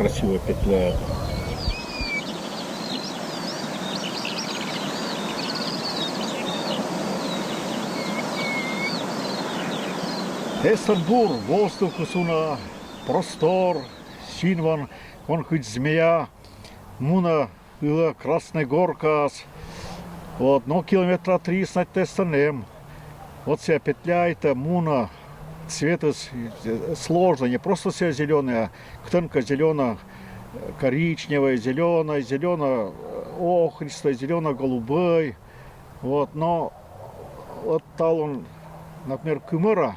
красиво петляет. Эстонбур, воздух суна, простор, синван, он хоть змея, муна была Красная Горка, вот, но километра 300 над Эстонем. Вот вся петля это муна, цвета сложно, не просто вся зеленая, ктенка зеленая, коричневая, зеленая, зелено-охристая, зелено-голубой, вот, но вот талон, например, кымыра,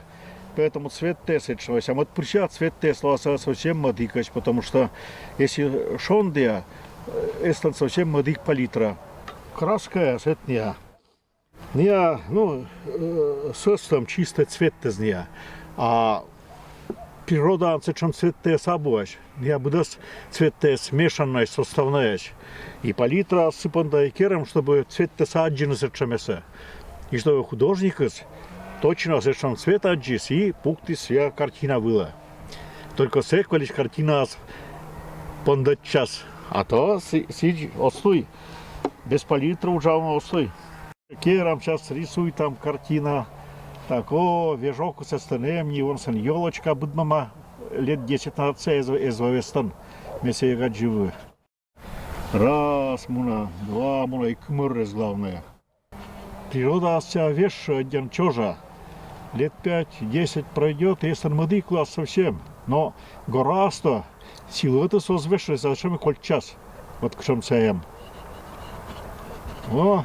поэтому цвет тесечивается. А вот прича цвет тесла совсем мадыкать, потому что если шондия, это совсем мадык палитра. Краска сетния. Не, ну, состав чистый цвет из нее. А природа анцечем цвет тес обуешь. Не буду цвет тес смешанной, составной. И палитра сыпанда и кером, чтобы цвет теса один сечемесе. И чтобы художник точно совершенно цвет отжис и пукты вся картина была. Только секвались картина пондать час. А то сидь, остой. Без палитры уже остой. Керам сейчас рисует там картина. Так, о, вежок со стенем, не вон сын елочка, будмама лет 10 на отце из Вестон. Вместе я живы. Раз муна, два муна и кмыррез главное. Природа вся вещь один чужа. Лет 5-10 пройдет, и если младый класс совсем. Но гораздо силу это созвешивает, зачем и коль час. Вот к чему саем. О,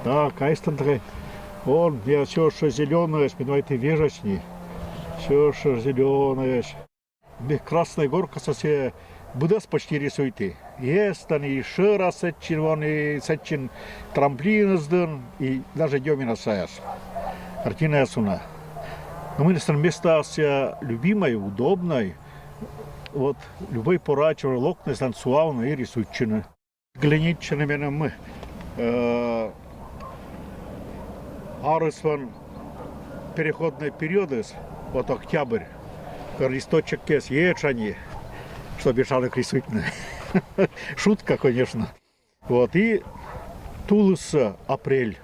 так, айстан такой. Он, я все, что зеленое, спиной-то вежечни. Все, что зеленое. Красная горка совсем будас почти рисуйте. Есть там и шира сетчин, вон и сетчин трамплин сдан, и даже демина саяс. Картина ясуна. Но мы на места все любимой, удобной. Вот любой порачивал локны танцуал и рисуйчины. Гляничными мы. Арысван переходные периоды, вот октябрь, листочек кес ечани, что бежали рисуют. Шутка, конечно. Вот и Тулус апрель.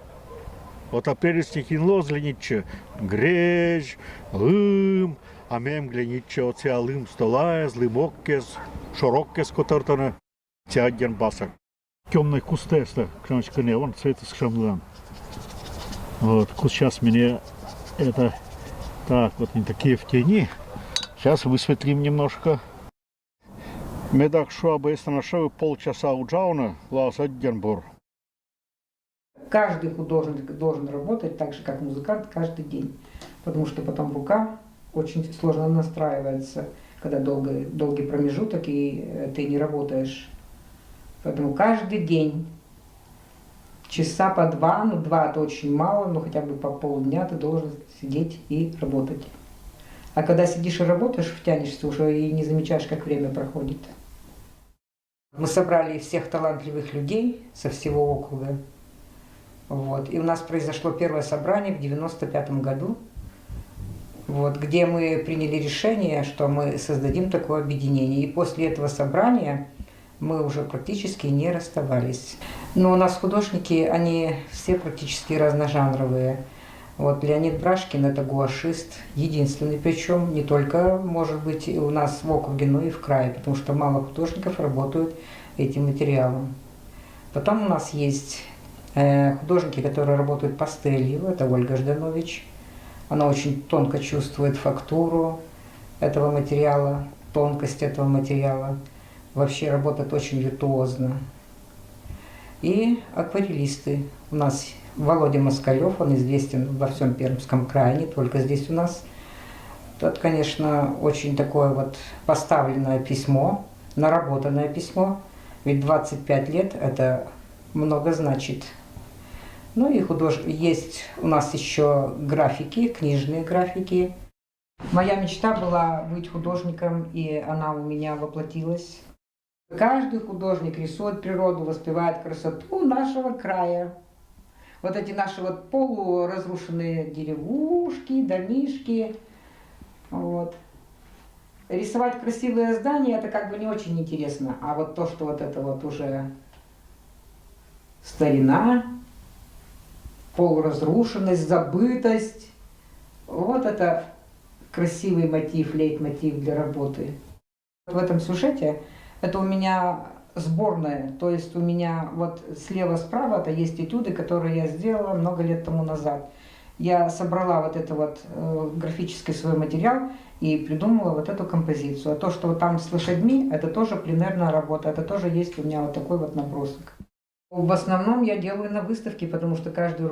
Вот апрель стихинло злениче, гречь, лым, а мем гляниче оця лым стола, злимоккес, шороккес котартана, тядян басак. Темный кустеста, кнопочка не, он цвет скромлан. Вот, сейчас мне это так, вот не такие в тени. Сейчас высветлим немножко. Медак шуаба, если нашел полчаса у Джауна, Лаос Эдинбург. Каждый художник должен работать так же, как музыкант, каждый день. Потому что потом рука очень сложно настраивается, когда долгий промежуток, и ты не работаешь. Поэтому каждый день, часа по два, ну 2 это очень мало, но хотя бы по полдня ты должен сидеть и работать. А когда сидишь и работаешь, втянешься уже и не замечаешь, как время проходит. Мы собрали всех талантливых людей со всего округа. Вот. И у нас произошло первое собрание в 1995 году, вот, где мы приняли решение, что мы создадим такое объединение. И после этого собрания мы уже практически не расставались. Но у нас художники, они все практически разножанровые. Вот Леонид Брашкин – это гуашист, единственный, причем не только, может быть, у нас в округе, но и в крае, потому что мало художников работают этим материалом. Потом у нас есть художники, которые работают пастелью, это Ольга Жданович. Она очень тонко чувствует фактуру этого материала, тонкость этого материала. Вообще работает очень виртуозно. И акварелисты. У нас Володя Москалев, он известен во всем Пермском крае, не только здесь у нас. Тут, конечно, очень такое вот поставленное письмо, наработанное письмо, ведь 25 лет это много значит. Ну и есть у нас еще графики, книжные графики. Моя мечта была быть художником, и она у меня воплотилась. Каждый художник рисует природу, воспевает красоту нашего края. Вот эти наши вот полуразрушенные деревушки, домишки. Вот. рисовать красивые здания, это как бы не очень интересно. А вот то, что вот это вот уже старина, полуразрушенность, забытость, вот это красивый мотив, лейтмотив для работы. В этом сюжете это у меня сборная, то есть у меня вот слева-справа это есть этюды, которые я сделала много лет тому назад. Я собрала вот это вот графический свой материал и придумала вот эту композицию. А то, что вот там с лошадьми, это тоже пленерная работа, это тоже есть у меня вот такой вот набросок. В основном я делаю на выставке, потому что каждый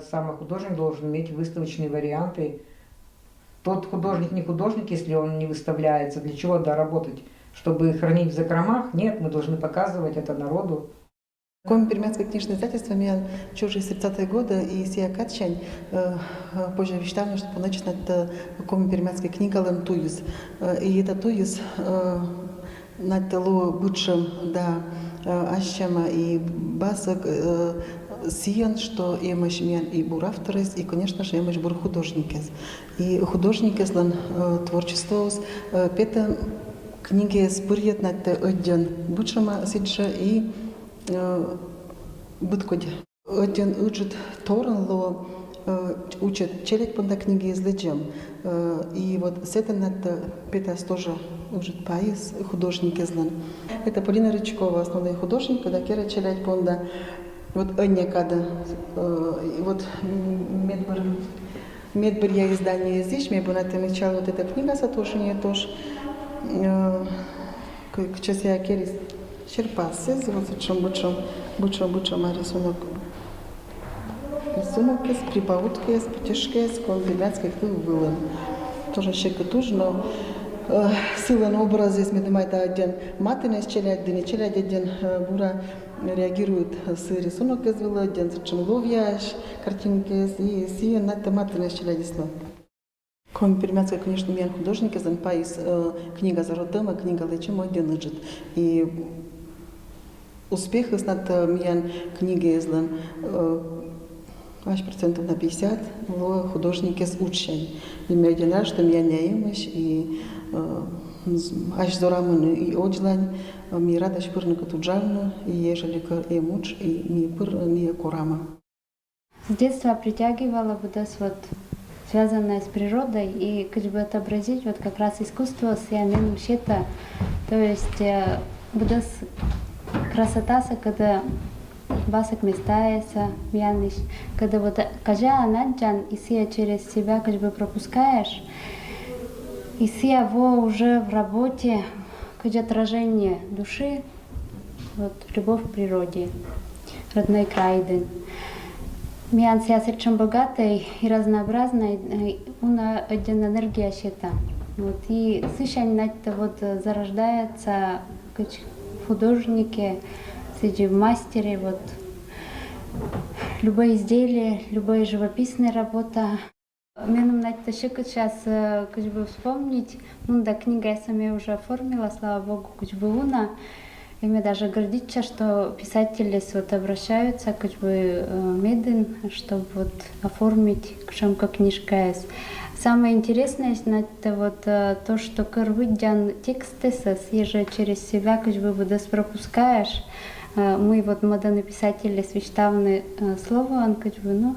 самый художник должен иметь выставочные варианты. Тот художник не художник, если он не выставляется. Для чего доработать? Чтобы хранить в закромах? Нет, мы должны показывать это народу. Коми-пермяцкое книжное издательство меня чужие 30-е годы и сия качань позже вещтали, что начинать коми-пермяцкая книга лем туюз. И это туюз на телу бучшем да ащама и басок сиян, что имаш мен и бур авторес, и, конечно же, имаш бур художникес. И художникес лен творчество пета книги спырьет на те один бучшема сидша и Быткоди. Один учит Торнло, учит челять понда книги из леджем. И вот с этим это Петас тоже учит Паис, художник из Лан. Это Полина Рычкова, основной художник, когда Кера челять понда. Вот Анне когда, вот медбер я издание здесь, мне бы начала вот эта книга Сатошине тоже. К часе я Керис черпасы, вот чем бучом рисунок. Рисунок из прибаутки, из потешки, из конгрегатских было. Тоже щекотуж, но сила на образ здесь, мне думаю, это один матный челядь, да не челядь, один бура реагирует с рисунок из было, один зачем ловьяш, картинки и сия на это матный челядь слов. Коми-пермяцкая, конечно, меня художник из Паис, книга Зародема, книга Лечимо один лежит. И успех из над меня книги из Лен аж процентов на 50 в художнике с учень. И мне один раз, что меня не имешь, и аж зорамын и оджлань, ми рада шпырника туджальну, и ежели и муч, и ми пыр, ми корама. С детства притягивала бы вот связанное с природой, и как бы отобразить вот как раз искусство с яменом щета, то есть будет красота, когда басок местается, яныш, когда вот кажа наджан, и сия через себя как бы пропускаешь, и сия его уже в работе, как отражение души, вот любовь к природе, родной край. Миан сясерчем богатой и разнообразной, уна один энергия щита. Вот, и сышань вот зарождается как художники, среди мастеры, вот любое изделие, любая живописная работа. Мне надо сейчас как бы вспомнить, да, книга я сама уже оформила, слава богу, как бы уна. И мне даже гордиться, что писатели вот обращаются как бы меден, чтобы вот оформить кшемка книжка. Самое интересное это вот то, что корвыдян тексты съезжают через себя, как бы пропускаешь. Мы вот модерны писатели свечтавны слово, как бы, ну,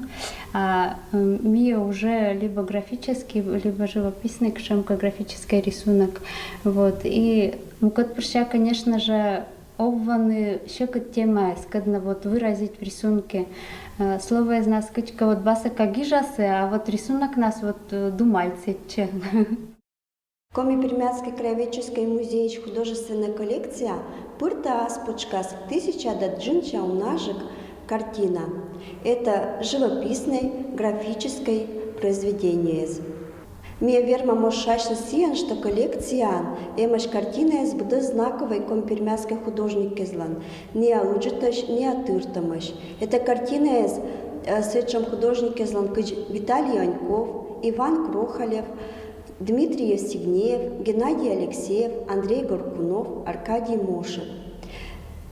а ми уже либо графический, либо живописный, кшемка графический рисунок. Вот. И мукот прыща, конечно же, обваны щекот тема, скадно вот выразить в рисунке. Слово из нас кычка вот басака гижасы, а вот рисунок нас вот думальцы. Коми-пермяцкий краеведческий музей художественная коллекция «Пырта аспочкас 1000 даджинча унажек» картина. Это живописное графическое произведение. Мне верма мошачно сиан, что коллекция эмаш картина из буде знаковой коми-пермяцкой художник излан. Не алуджиташ, не атыртамаш. Это картина из сечем художник излан Виталий Аньков, Иван Крохолев, Дмитрий Евстигнеев, Геннадий Алексеев, Андрей Горкунов, Аркадий Мошев.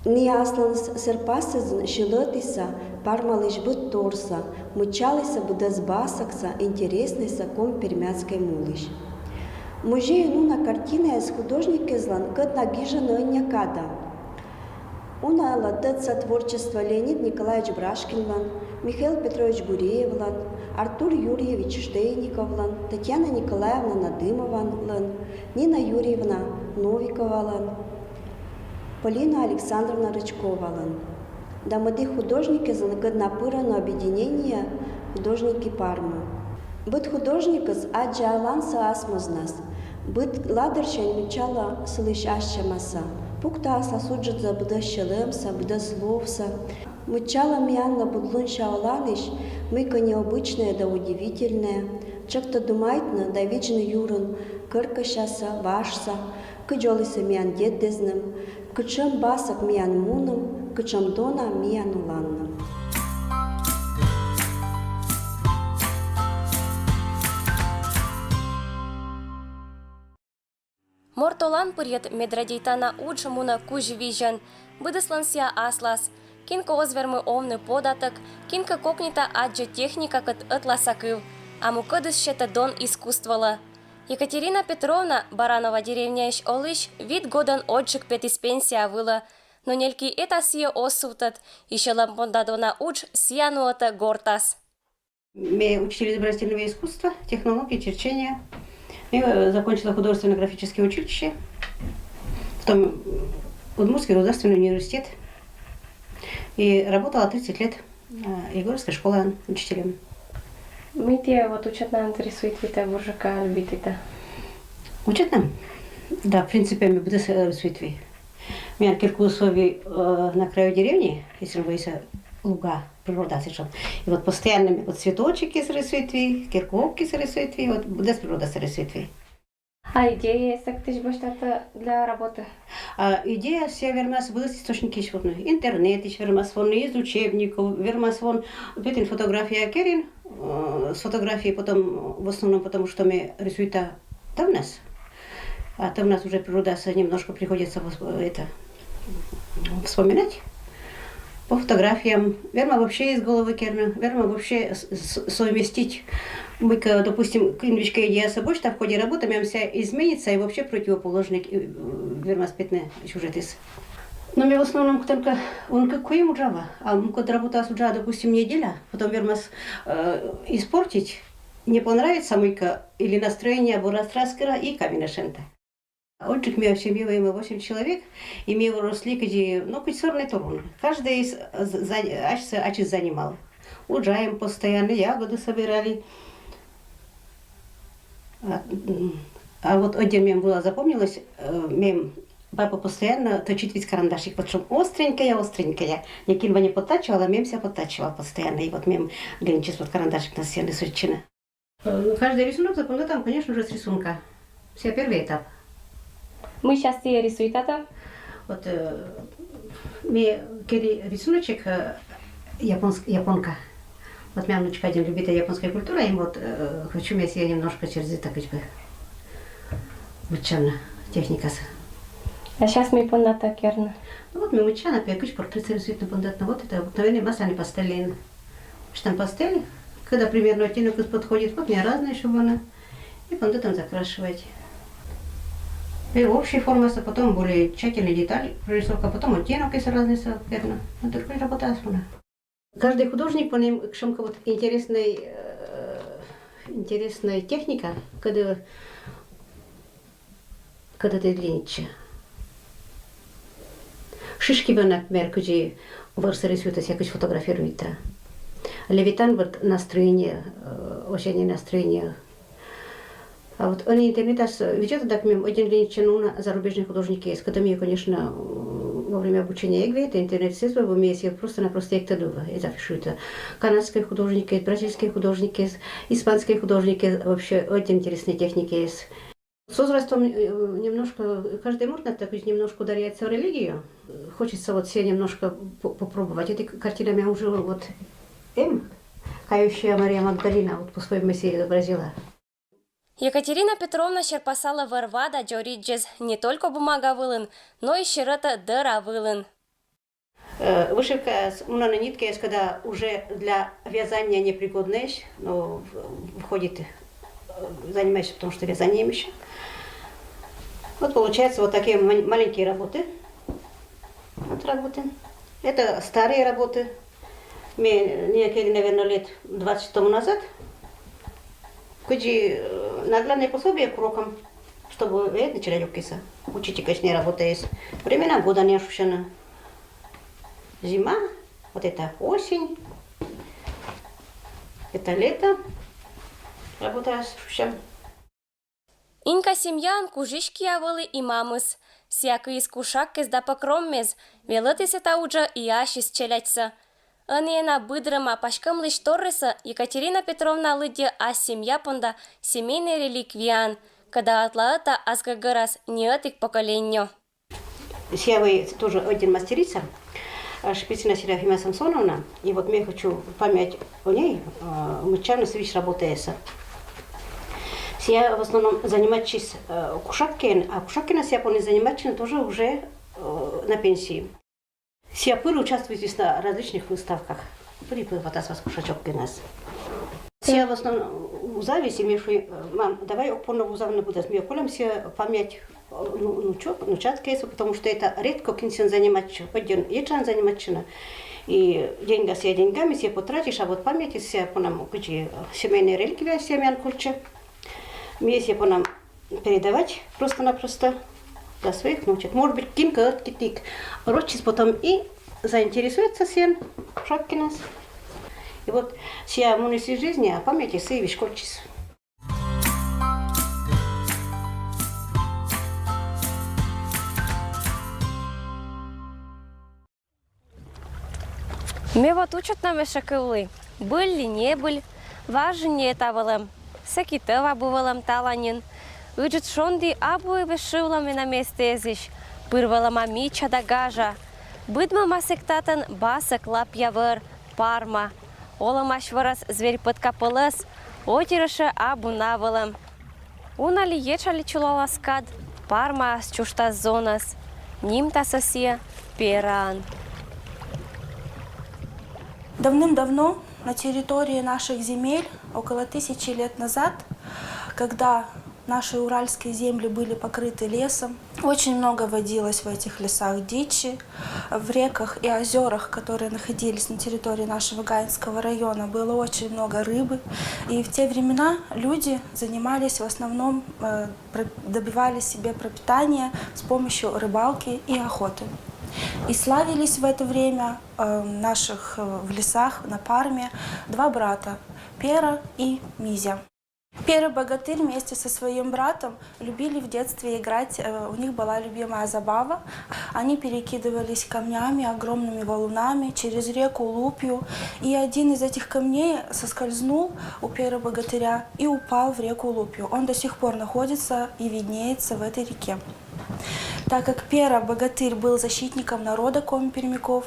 Неаслан серпасыз шилотиса, пармалыш быт торса, мычалыса будаз басакса, интересныйса ком пермяцкой мулыш. Музей нуна картина с художники злан кадна гижана някада. Уна ладыца творчество Леонид Николаевич Брашкинлан, Михаил Петрович Гуреевлан, Артур Юрьевич Штейниковлан, Татьяна Николаевна Надымовлан, Нина Юрьевна Новиковалан, Полина Александровна Рычковалан. Дамады художники занагаднапырано объединение художники Пармы. Быт художник из Аджаланса Асмузнас, быт ладерчен мечала слышаща маса. Пукта сосуджет быда щелемса, быда словса. Мычала мианна будлун шаоланыш, мыка необычная да удивительная. Чак-то думайтна да вечный юрун, кыркашаса, вашса, кыджолыса миан деддезнем, кычам басак миан муном, кычам дона миан уланным. Мортолан пырьет медрадейтана уджмуна куж вижен, быдысланся аслас, кинка озвермы омны податок, кинка кокнита аджа техника кат ытласакыв, а мукыдыс щета дон искусствола. Екатерина Петровна, Баранова деревняш олыш, вид годан отжик петис пенсия выла, но нельки это сие осутат, еще лампондадона уч сиянуата гортас. Я учитель изобразительного искусства, технологии, черчения. Я закончила художественно-графическое училище, потом Удмуртский государственный университет. И работала 30 лет в Егорской школе учителем. Мития вот учат нам рисует вита буржака любит. Учат нам? Да, в принципе, мы будем рисовать. Меня кирку условий на краю деревни, если вы луга, природа сечет. И вот постоянно вот цветочки срисуют, кирковки срисуют, вот без природа срисуют. А идея есть, как ты же для работы? Идея вся вермас был источники чего-то. Интернет, вермас вон из учебников, вермас вон петин фотография керин, с фотографией потом, в основном потому, что мы рисуем там у нас. А там у нас уже природа немножко приходится это вспоминать. По фотографиям. Верно вообще из головы керна. Верно вообще совместить. Мы, допустим, клиническая идея собой, что в ходе работы мы вся изменится и вообще противоположный верно спетный сюжет из. Но мы в основном только он какой ему джава. А мы когда работа с джава, допустим, неделя, потом верно испортить, не понравится мыка или настроение, або раскраска и камень шента. Отжиг мы в семье мы 8 человек, и мы выросли, где, ну, хоть 40 турун. Каждый из занимал. Уджаем постоянно, ягоды собирали. А вот один мне было запомнилось, мне папа постоянно точит весь карандашик, потому что остренькая. Якин не подтачивала, мем себя подтачивал постоянно. И вот мем глинчис вот карандашик на стене сучина. Каждый рисунок запомнил там, конечно же, с рисунка. Все первый этап. Мы сейчас тебе рисуем это. Вот мне рисуночек японка. Вот моя внучка один любит японская культура, и вот хочу я себе немножко через это как бы учена техника. А сейчас мы понята керна. Ну вот мы учена, пекуч портрет рисует на пондатно. Вот это обыкновенные масляные пастели. Что там пастели? Когда примерно оттенок подходит, вот мне разные, чтобы она. И пондатом закрашивать. И общая форма, а потом более тщательные детали прорисовка, потом оттенок есть разные соответственно. Вот такая работа основная. Каждый художник по ним шумка вот интересная техника, когда ты длиннича. Шишки, например, где варса рисуют, якось фотографируют. Левитан вот настроение, осеннее настроение. А вот они интернет ведет, так мы один день на зарубежные художники есть, когда мне, конечно, во время обучения ЕГВ, это интернет-средства, в уме просто-напросто як-то дуба, и зафишуют. Канадские художники, бразильские художники, испанские художники, вообще очень интересные техники есть. С возрастом немножко, каждый муртник так немножко ударяется в религию. Хочется вот все немножко попробовать. Эти картины меня уже вот кающая Мария Магдалина вот по своей мысли изобразила. Екатерина Петровна черпасала варвада джориджез не только бумага вылын, но и щерата дыра вылын. Вышивка на нитке есть, когда уже для вязания непригодная, но входит занимаюсь, потому что вязанием еще. Вот получается вот такие маленькие работы. Вот работы. Это старые работы. Мне некие, наверное, лет 20 тому назад. Куди наглядное пособие к урокам, чтобы начали учиться. Учите, конечно, работа есть. Времена года не ощущено. Зима, вот это осень, это лето. Работа ощущаем. Инка семьян кужишки авылы и мамыс. Сяка искушак кезда покроммез, велытысе таужа и ашис челятся. Анена быдрыма пашкам лишь торреса Екатерина Петровна лыде а семья понда семейный реликвиан, когда отлаата азгагырас неотик поколению. Я тоже один мастерица, Шпицына Серафима Самсоновна, и вот я хочу память о ней, мычарно свич работается. Я в основном занимаюсь кушаккен, а кушаккена я помню занимаюсь тоже уже на пенсии. Я пыру участвую здесь на различных выставках. Припыл вот вас кушачок у нас. Я в основном у зависи мешу, мам, давай опорно узавно будет. Мы колемся память, чаткейсу, потому что это редко кинсен заниматься, один ечан заниматься. И деньги с деньгами все потратишь, а вот память все по нам, где семейные реликвии семян кульче. Мне по нам передавать просто-напросто для своих внучек. Может быть, кинка тик рочис потом и заинтересуется всем шапки нас. И вот вся муниси жизни, а памяти сей вишкольчис. Мы вот учат нам шакылы. Был ли не был, важнее тавалем. Сакитова бывалам таланин. Уджит шонди абуи вешивлами на месте езиш. Пырвалама мича да гажа. Быдма масектатан басак лапьявыр, парма. Оламаш выраз зверь подкапылыс. Отирышы абу навалам. Унали ечали чулаласкад. Парма с чушта зонас. Нимта сосия перан. Давным-давно на территории наших земель, около 1000 лет назад, когда наши уральские земли были покрыты лесом, очень много водилось в этих лесах дичи. В реках и озерах, которые находились на территории нашего Гаинского района, было очень много рыбы. И в те времена люди занимались в основном, добивали себе пропитание с помощью рыбалки и охоты. И славились в это время в лесах на Парме два брата – Пера и Мизя. Пера-богатырь вместе со своим братом любили в детстве играть, у них была любимая забава. Они перекидывались камнями, огромными валунами через реку Лупью. И один из этих камней соскользнул у Пера-богатыря и упал в реку Лупью. Он до сих пор находится и виднеется в этой реке. Так как Пера-богатырь был защитником народа коми-пермяков,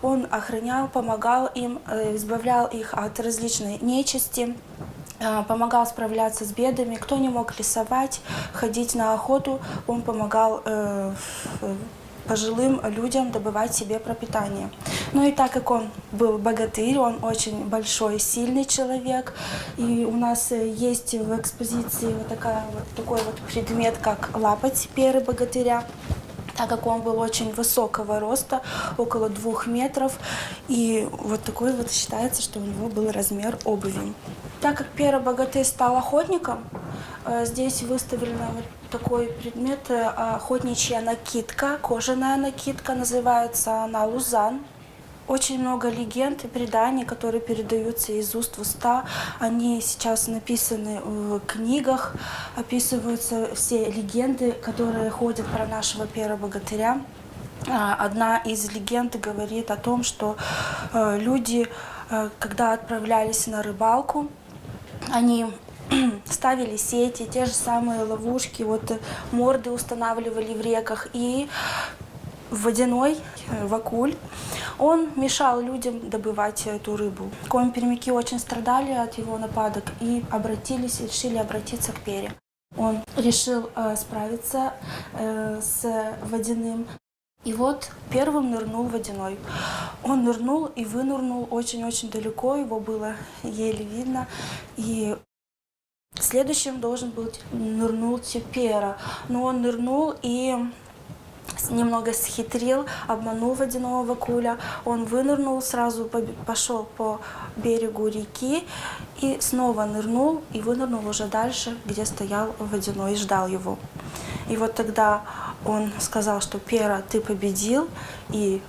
он охранял, помогал им, избавлял их от различной нечисти, помогал справляться с бедами. Кто не мог лесовать, ходить на охоту, он помогал пожилым людям добывать себе пропитание. Ну и так как он был богатырь, он очень большой, сильный человек, и у нас есть в экспозиции такой предмет, как лапоть Перы-богатыря. Так как он был очень высокого роста, около 2 метров, и вот такой вот считается, что у него был размер обуви. Так как Пера-богатырь стал охотником, здесь выставлен вот такой предмет, охотничья накидка, кожаная накидка, называется она лузан. Очень много легенд и преданий, которые передаются из уст в уста. Они сейчас написаны в книгах, описываются все легенды, которые ходят про нашего Пера-богатыря. Одна из легенд говорит о том, что люди, когда отправлялись на рыбалку, они ставили сети, те же самые ловушки, морды устанавливали в реках, и водяной вакуль, он мешал людям добывать эту рыбу. Коми-пермяки очень страдали от его нападок и решили обратиться к Пере. Он решил справиться с водяным. И вот первым нырнул водяной. Он нырнул и вынырнул очень-очень далеко, его было еле видно. И Следующим должен был нырнуть Пера, но он нырнул и немного схитрил, обманул водяного Вакуля. Он вынырнул, сразу пошел по берегу реки и снова нырнул и вынырнул уже дальше, где стоял водяной и ждал его. И вот тогда он сказал, что Пера, ты победил, и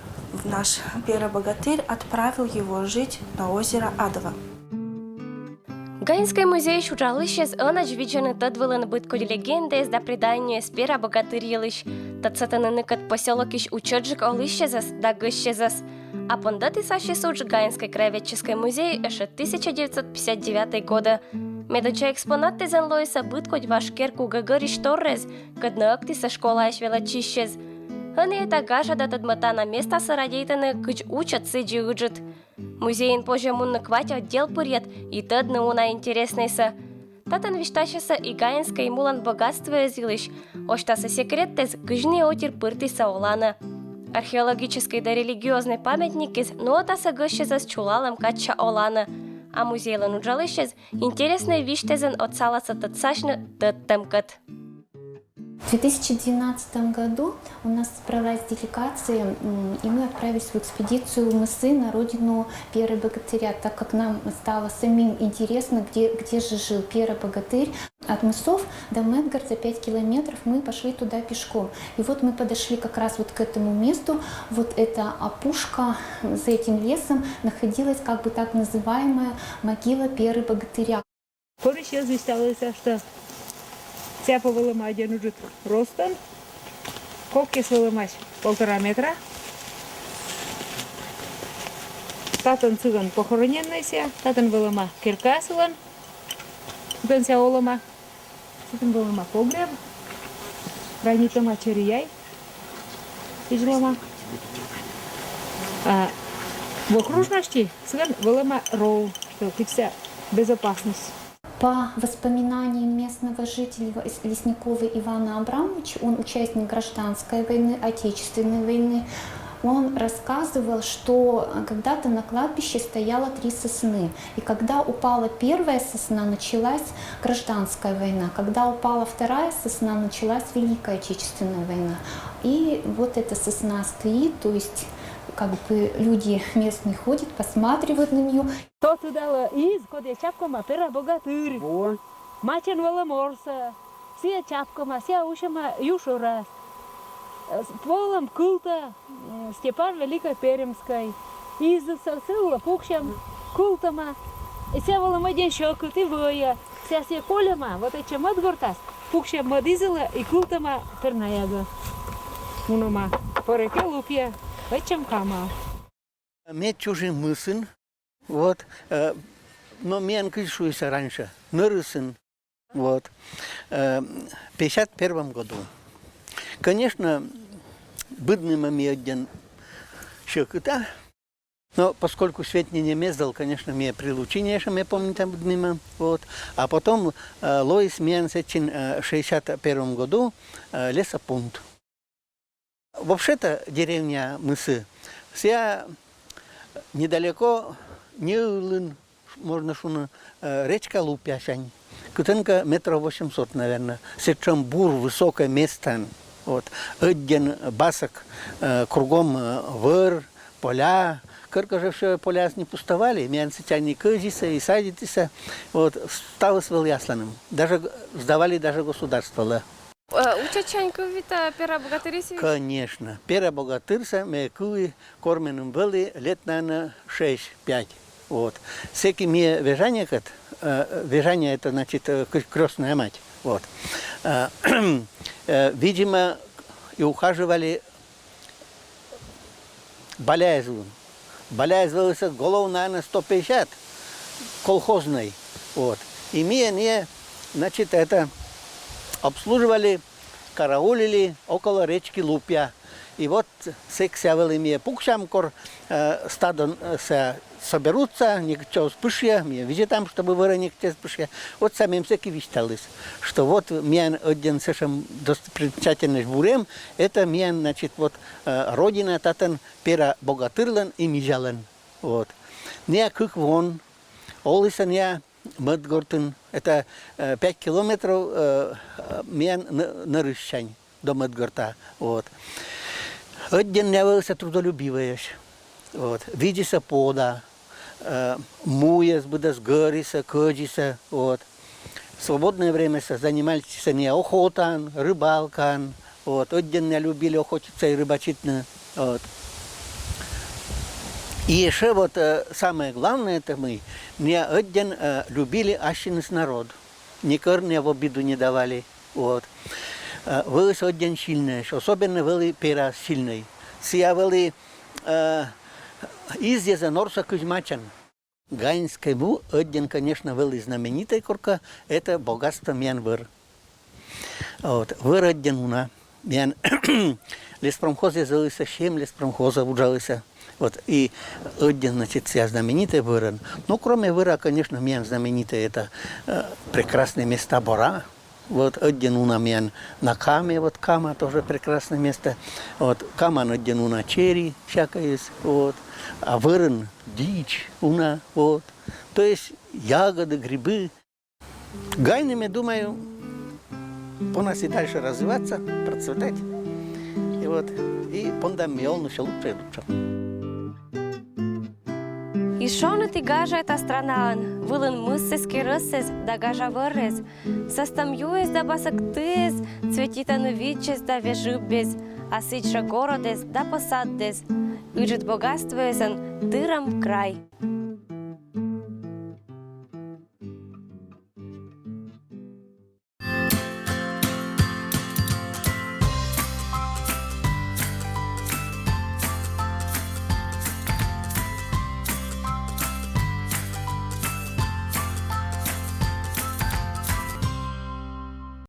наш Пера-богатырь отправил его жить на озеро Адово. Гаинский музей шучалыще с онач виджаны тадвылын бытколь легенды да предание с Пера богатырьелыш. Тад сатананы кат поселок иш учеджик олыщезас да гыщезас. А пондаты саши судж Гаинский краеведческий музей эше 1959 года. Медоча экспонаты занлоиса бытколь вашкерку Гагориш Торрес, каднаакти со школа аш велачищез. Они это гажа да тадмата на место сарадейтаны кыч учат сыджи уджит. Музейн позже мунны квать отдел пырет, и тадны уна интереснейса. Татан вишташаса и гаинской мулан богатство изилыш, оштаса секреттез гыжни отир пыртиса олана. Археологический да религиозный памятник из нотаса гыщезас чулалам кача олана, а музейлан уджалыщез интересный виштезен от саласа татсашны таттамкат. В 2012 году у нас собралась делегация, и мы отправились в экспедицию в мысы на родину Пера-богатыря, так как нам стало самим интересно, где же жил Пера-богатырь. От мысов до Медгарда 5 километров мы пошли туда пешком. И вот мы подошли как раз вот к этому месту, вот эта опушка, за этим лесом находилась как бы так называемая могила Пера-богатыря. Цяпа вылыма один уджит ростон, коккес вылымаш 1,5 метра. Татын цыган похороненныйся, татын вылыма кирка сылан, татын ся олыма, татын вылыма погреб, гранитыма черияй, тижлома. В окружности цыган вылыма роу, что кычся безопасность. По воспоминаниям местного жителя Лесникова Ивана Абрамовича, он участник гражданской войны, Отечественной войны, он рассказывал, что когда-то на кладбище стояло 3 сосны. И когда упала первая сосна, началась гражданская война. Когда упала вторая сосна, началась Великая Отечественная война. И вот эта сосна стоит, то есть как бы люди местные ходят, посматривают на нее. То туда из, куда чапкома Пера-богатырь. Мачен Воломорса, все чапкома, все ушама юшурас. С полом култа Степан Великой Перемской. Из сосыла пукшам култама. И все воломоден щеку ты воя. Все колема, вот эти мадгортас. Пукшам мадизела и култама пернаяга. Унома пореке лупья. Вечем кама. Мед чужим мысын, вот, но мен кышуйся раньше, нырысын, вот, в 51 году. Конечно, быдным имеет щекота, но поскольку свет не месдал, конечно, мне прилучение, что я помню там быдным, вот, а потом Лоис мен сечин в 61 году лесопункт. Вообще-то деревня Мысы, вся недалеко, можно шуна, речка Лупяшань, кутенка 800 метров, наверное, сечем бур, высокое место, вот, один басок, кругом выр, поля, кырка же все поля не пустовали, мясо-тяни кызиса и садитися, вот, стало с ясланым, даже сдавали даже государство. Учачаньку вита Пера-богатырься? Конечно. Пера-богатырься мы куи кормленным были лет, наверное, 6-5. Вот. Всякие мне вежание, вежание это значит крестная мать. Вот. Видимо, и ухаживали Баляевым. Баляев голов, наверное, 150 колхозной. Вот. И мне, значит, это обслуживали, караулили около речки Лупья. И вот сексявали мне пукшам, стадо соберутся, никто спышья, мне видят там, чтобы выронить те спышья. Вот самим всеки виштались, что вот мне один совершенно достопримечательный бурем, это мне, значит, вот родина татан Пера-богатырлан и Мижалан. Вот. Не как вон, олисан я Медгортен. Это 5 километров мен на Рыщань до Медгорта. Вот. Один явился трудолюбивый. Вот. Видится пода, муяс, будас гориса, кожиса. Вот. В свободное время занимались не охотой, рыбалкой. Вот. Один не любили охотиться и рыбачить. Вот. И еще вот самое главное, это мы не один любили ащинс народ. Никого в обиду не давали. Вот. Вылез один сильный, особенно были пера сильный. Сия были из Езанорса Кузьмачан. Гаинский был один, конечно, был знаменитый корка, это богатство Мянвыр. Вот. Выр один у нас. Леспромхоз язылся, 7 леспромхозов ужался. Вот. И один, значит, вся знаменитый выран. Но кроме выра, конечно, мен знаменитый это прекрасные места Бора. Вот один у нас на Каме, вот Кама тоже прекрасное место. Вот Кама один у нас черри всякое есть. Вот. А выран дичь у нас. Вот. То есть ягоды, грибы. Гайными, думаю, у нас и дальше развиваться, процветать. И вот, и пондамион еще лучше и лучше. И шоны ты гажа эта страна, вылын мыссески рысыз, да гажа вырыз. Состамюез да басактыз, цветитаны вичез да вежибез, а сычра городез да посаддез. Ижит богатствуезен тыром край.